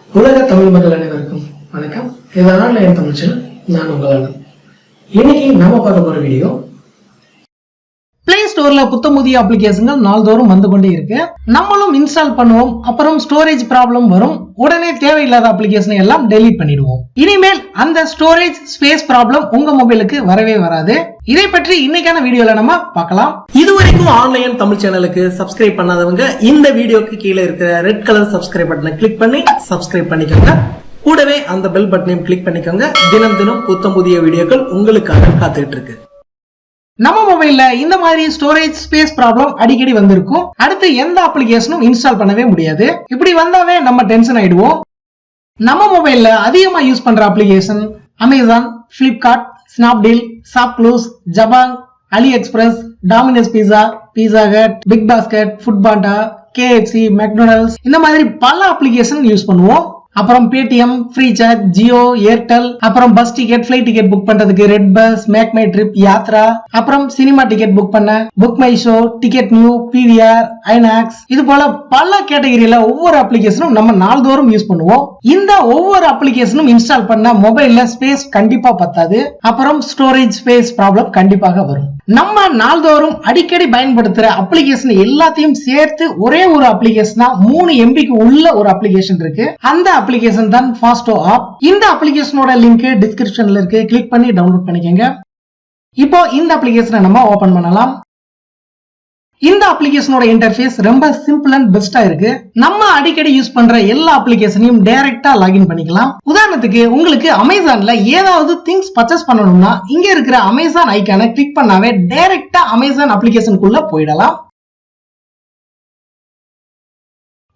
உலக தமிழ் மக்கள் அனைவருக்கும் வணக்கம். இது ஆன்லைன் தமிழ் சேனல். நான் உங்கள் இன்னைக்கு நாம பார்க்க போற வீடியோ, பிளே ஸ்டோர்ல புத்தமுதிய அப்ளிகேஷன்கள் நாள்தோறும் வந்து கொண்டே இருக்கு. நம்மளும் இன்ஸ்டால் பண்ணுவோம், அப்புறம் ஸ்டோரேஜ் ப்ராப்ளம் வரும். உடனே தேவையில்லாத அப்ளிகேஷனை எல்லாம் டெலீட் பண்ணிடுவோம். இனிமேல் அந்த ஸ்டோரேஜ் ஸ்பேஸ் ப்ராப்ளம் உங்க மொபைலுக்கு வரவே வராது. இதை பற்றி இன்னைக்கான வீடியோல நம்ம பார்க்கலாம். இதுவரைக்கும் ஆன்லைன் தமிழ் சேனலுக்கு சப்ஸ்கிரைப் பண்ணாதவங்க இந்த வீடியோக்கு கீழே இருக்கிற ரெட் கலர் சப்ஸ்கிரைப் பட்டனை கிளிக் பண்ணி சப்ஸ்கிரைப் பண்ணிக்கோங்க. கூடவே அந்த பெல் பட்டனையும் கிளிக் பண்ணிக்கோங்க. தினம் தினம் புத்தமுதிய வீடியோக்கள் உங்களுக்காக காத்துட்டு இருக்கு. நம்ம மொபைல்ல இந்த மாதிரி ஸ்டோரேஜ் ஸ்பேஸ் ப்ராப்ளம் அடிக்கடி வந்திருக்கும். அடுத்து எந்த அப்ளிகேஷனும் இன்ஸ்டால் பண்ணவே முடியாது. இப்படி வந்தாவே நம்ம டென்ஷன் ஆயிடுவோம். நம்ம மொபைல்ல அதிகமா யூஸ் பண்ற application Amazon, Flipkart, Snapdeal, ShopClues, Jabong, AliExpress, Domino's pizza, pizza Hut, BigBasket, Foodpanda, KFC, McDonald's, இந்த மாதிரி பல அப்ளிகேஷன் யூஸ் பண்ணுவோம். அப்புறம் பேடிஎம், ஃப்ரீசார்ஜ், ஜியோ, ஏர்டெல், அப்புறம் bus ticket, flight ticket book பண்றதுக்கு redBus, MakeMyTrip, Yatra, அப்புறம் cinema ticket book பண்ண BookMyShow, TicketNew, PVR, INOX, இது போல பல கேட்டகரியில ஒவ்வொரு அப்ளிகேஷனும் நம்ம நாள்தோறும் யூஸ் பண்ணுவோம். இந்த ஒவ்வொரு அப்ளிகேஷனும் இன்ஸ்டால் பண்ண மொபைல்ல ஸ்பேஸ் கண்டிப்பா பத்தாது. அப்புறம் ஸ்டோரேஜ் ஸ்பேஸ் ப்ராப்ளம் கண்டிப்பாக வரும். நம்ம நாள்தோறும் அடிக்கடி பயன்படுத்துற அப்ளிகேஷன் எல்லாத்தையும் சேர்த்து ஒரே ஒரு அப்ளிகேஷனா 3 MBக்கு உள்ள ஒரு அப்ளிகேஷன் இருக்கு. அந்த அப்ளிகேஷன் தான் ஃபாஸ்டோ ஆப். இந்த அப்ளிகேஷனோட லிங்க் டிஸ்கிரிப்ஷன்ல இருக்கு. கிளிக் பண்ணி டவுன்லோட் பண்ணிக்கங்க. இப்போ இந்த அப்ளிகேஷனை நம்ம ஓபன் பண்ணலாம். இந்த அப்ளிகேஷனோட இன்டர்ஃபேஸ் ரொம்ப சிம்பிள் அண்ட் பெஸ்டா இருக்கு. நம்ம அடிக்கடி யூஸ் பண்ற எல்லா அப்ளிகேஷனையும் டைரக்டா லாகின் பண்ணிக்கலாம். உதாரணத்துக்கு உங்களுக்கு அமேசான்ல ஏதாவது திங்ஸ் பர்ச்சேஸ் பண்ணணும்னா இங்க இருக்கிற அமேசான் ஐகானை கிளிக் பண்ணாவே டைரக்டா அமேசான் அப்ளிகேஷனுக்குள்ள போயிடலாம்.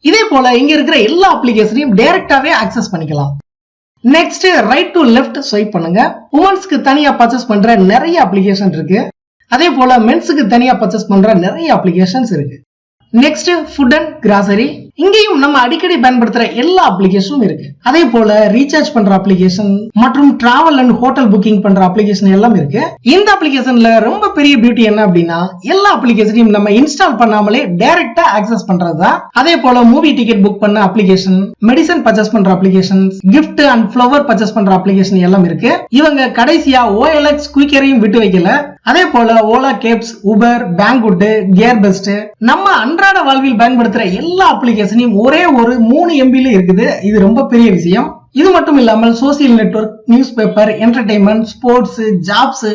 இதே போல இங்க இருக்கிற எல்லா அப்ளிகேஷனையும் டைரக்டாவே ஆக்சஸ் பண்ணிக்கலாம். Next right to left swipe பண்ணுங்க. உமன்ஸ்க்கு தனியா பர்ச்சேஸ் பண்ற நிறைய அப்ளிகேஷன் இருக்கு. அதே போல மென்ஸுக்கு தனியா பர்ச்சேஸ் பண்ற நிறைய அப்ளிகேஷன்ஸ் இருக்கு. நெக்ஸ்ட் ஃபுட் அண்ட் கிராசரி, இங்கேயும் நம்ம அடிக்கடி பயன்படுத்துற எல்லா அப்ளிகேஷனும் இருக்கு. அதே போல ரீசார்ஜ் பண்ற அப்ளிகேஷன் மற்றும் டிராவல் அண்ட் ஹோட்டல் புக்கிங் பண்ற அப்ளிகேஷன் எல்லாம் இருக்கு. இந்த அப்ளிகேஷன்ல ரொம்ப பெரிய பியூட்டி என்ன அப்படின்னா எல்லா அப்ளிகேஷனையும் நம்ம இன்ஸ்டால் பண்ணாமலே டைரக்டா ஆக்சஸ் பண்றதுதான். அதே போல மூவி டிக்கெட் புக் பண்ண அப்ளிகேஷன், மெடிசன் பர்ச்சேஸ் பண்ற application, gift and flower purchase பண்ற அப்ளிகேஷன் எல்லாம் இருக்கு. இவங்க கடைசியா OLX குயிக்கரையும் விட்டு வைக்கல. அதே போல Ola cabs, Uber, Banggood, GearBest, நம்ம அன்றாட வாழ்வில் பயன்படுத்துற எல்லா அப்ளிகேஷனையும் ஒரே ஒரு 3 MBல இருக்குது. இது ரொம்ப பெரிய விஷயம். இது மட்டும் இல்லாமல் social network, news paper, entertainment, sports, jobs,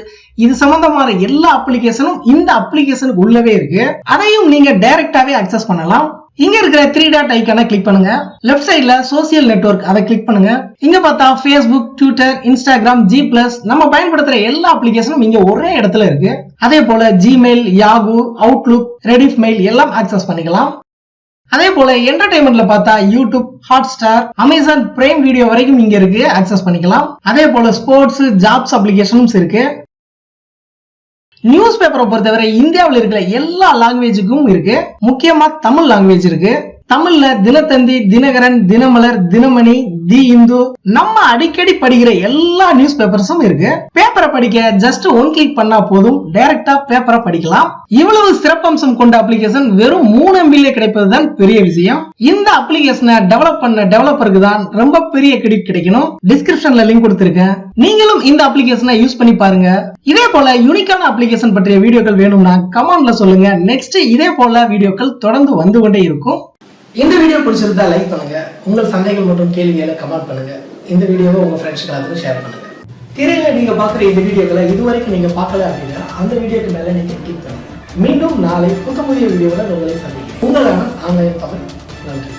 இது சம்பந்தமான எல்லா அப்ளிகேஷனும் இந்த அப்ளிகேஷனுக்கு உள்ளவே இருக்கு. அதையும் நீங்க டைரக்டாவே அக்சஸ் பண்ணலாம். இங்க இருக்கிற 3 டாட் ஐகானை கிளிக் பண்ணுங்க. லெஃப்ட் சைடுல சோசியல் நெட்வொர்க் அதை கிளிக் பண்ணுங்க. இங்க பார்த்தா Facebook, Twitter, Instagram, G+, நம்ம பயன்படுத்துற எல்லா அப்ளிகேஷனும் இங்க ஒரே இடத்துல இருக்கு. அதே போல Gmail, Yahoo, Outlook, Rediff Mail எல்லாம் ஆக்சஸ் பண்ணிக்கலாம். அதே போல என்டர்டைன்மெண்ட்ல பார்த்தா YouTube, Hotstar, Amazon prime video வரைக்கும் இங்க இருக்கு, ஆக்சஸ் பண்ணிக்கலாம். அதே போல ஸ்போர்ட்ஸ், ஜாப்ஸ் அப்ளிகேஷனும் இருக்கு. நியூஸ் பேப்பரை பொறுத்தவரை இந்தியாவில் இருக்கிற எல்லா லாங்குவேஜுக்கும் இருக்கு. முக்கியமா தமிழ் லாங்குவேஜ் இருக்கு. தமிழ்ல தினத்தந்தி, தினகரன், தினமலர், தினமணி, தி இந்து, நம்ம அடிக்கடி படிக்கிற எல்லா நியூஸ் பேப்பர்ஸும் இருக்கு. பேப்பரை படிக்க ஜஸ்ட் 1 கிளிக் பண்ணா போதும், டைரக்டா பேப்பரை படிக்கலாம். இவ்வளவு சிறப்பம்சம் கொண்ட அப்ளிகேஷன் வெறும் 3 MBல கிடைப்பதுதான் பெரிய விஷயம். இந்த அப்ளிகேஷனை டெவலப் பண்ண டெவலப்பருக்கு தான் ரொம்ப பெரிய கிரெடிட் கிடைக்கணும். டிஸ்கிரிப்ஷன்ல லிங்க் கொடுத்திருக்கேன். நீங்களும் இந்த அப்ளிகேஷனை யூஸ் பண்ணி பாருங்க. இதே போல யூனிக்கான அப்ளிகேஷன் பற்றிய வீடியோக்கள் வேணும்னா கமெண்ட்ல சொல்லுங்க. நெக்ஸ்ட் இதே போல வீடியோக்கள் தொடர்ந்து வந்து கொண்டே இருக்கும். இந்த வீடியோ பிடிச்சிருந்தா லைக் பண்ணுங்க. உங்கள் சந்தேகங்கள் மற்றும் கேள்விகளை கமெண்ட் பண்ணுங்க. இந்த வீடியோவை உங்க ஃப்ரெண்ட்ஸ்க்கு எல்லாத்துக்கும் ஷேர் பண்ணுங்க. திரையில நீங்க பாக்குற இந்த வீடியோக்களை இதுவரைக்கும் நீங்க பார்க்கல அப்படின்னா அந்த வீடியோக்கு மேல நீங்க கிளிக் பண்ணுங்க. மீண்டும் நாளை புதிய வீடியோவில் உங்களை சந்திக்கிறேன். உங்களான ஆன்லைன் தமிழ். நன்றி.